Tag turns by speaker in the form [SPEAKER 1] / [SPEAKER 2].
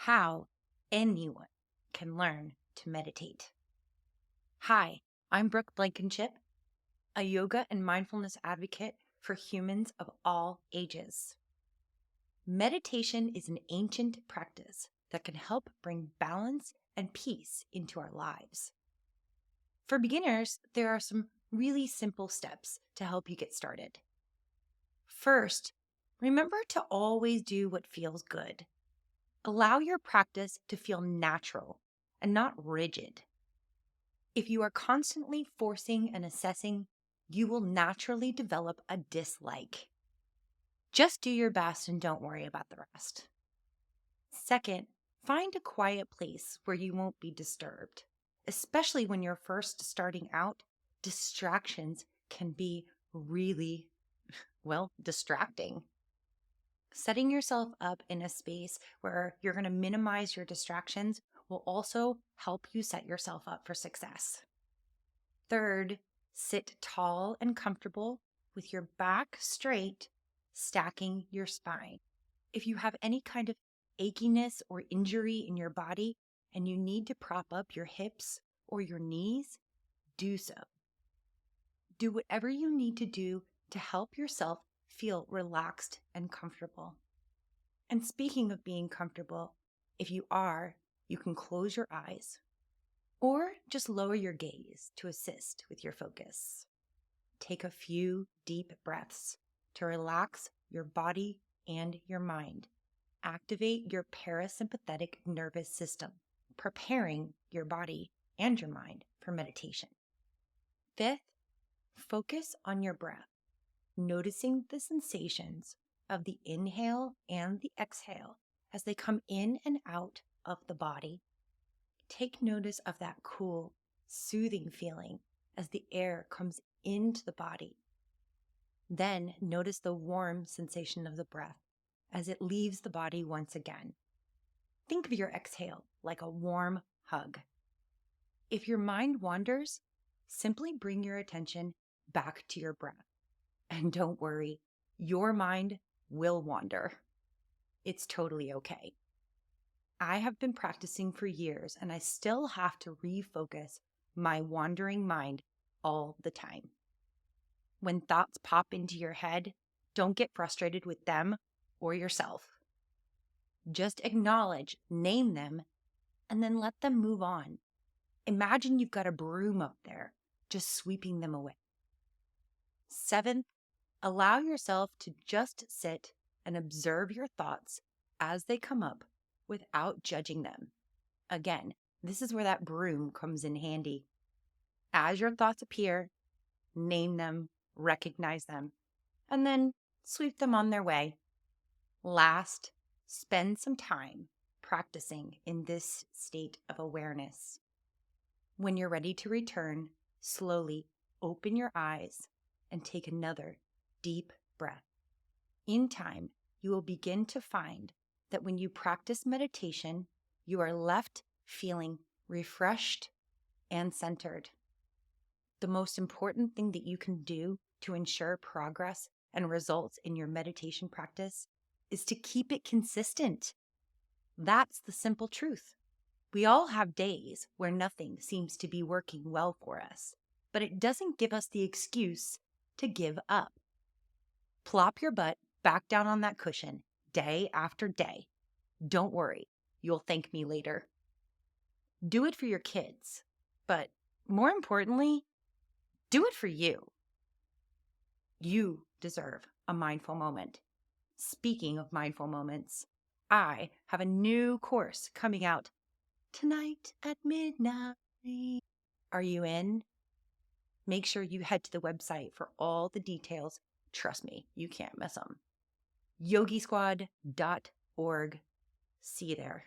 [SPEAKER 1] how anyone can learn to meditate. Hi, I'm Brooke Blankenship, a yoga and mindfulness advocate for humans of all ages. Meditation is an ancient practice that can help bring balance and peace into our lives. For beginners, there are some really simple steps to help you get started. First, remember to always do what feels good. Allow your practice to feel natural and not rigid. If you are constantly forcing and assessing, you will naturally develop a dislike. Just do your best and don't worry about the rest. Second, find a quiet place where you won't be disturbed. Especially when you're first starting out, distractions can be really, distracting. Setting yourself up in a space where you're going to minimize your distractions will also help you set yourself up for success. Third, sit tall and comfortable with your back straight, stacking your spine. If you have any kind of achiness or injury in your body and you need to prop up your hips or your knees, do so. Do whatever you need to do to help yourself feel relaxed and comfortable. And speaking of being comfortable, if you are, you can close your eyes or just lower your gaze to assist with your focus. Take a few deep breaths to relax your body and your mind. Activate your parasympathetic nervous system, preparing your body and your mind for meditation. Fifth, focus on your breath, noticing the sensations of the inhale and the exhale as they come in and out of the body. Take notice of that cool, soothing feeling as the air comes into the body. Then notice the warm sensation of the breath as it leaves the body once again. Think of your exhale like a warm hug. If your mind wanders, simply bring your attention back to your breath. And don't worry, your mind will wander. It's totally okay. I have been practicing for years and I still have to refocus my wandering mind all the time. When thoughts pop into your head, don't get frustrated with them or yourself. Just acknowledge, name them, and then let them move on. Imagine you've got a broom up there, just sweeping them away. Seventh, allow yourself to just sit and observe your thoughts as they come up without judging them. Again, this is where that broom comes in handy. As your thoughts appear, name them, recognize them, and then sweep them on their way. Last, spend some time practicing in this state of awareness. When you're ready to return, slowly open your eyes and take another deep breath. In time, you will begin to find that when you practice meditation, you are left feeling refreshed and centered. The most important thing that you can do to ensure progress and results in your meditation practice is to keep it consistent. That's the simple truth. We all have days where nothing seems to be working well for us, but it doesn't give us the excuse to give up. Plop your butt back down on that cushion day after day. Don't worry, you'll thank me later. Do it for your kids, but more importantly, do it for you. You deserve a mindful moment. Speaking of mindful moments, I have a new course coming out tonight at midnight. Are you in? Make sure you head to the website for all the details. Trust me, you can't miss them. yogisquad.org. See you there.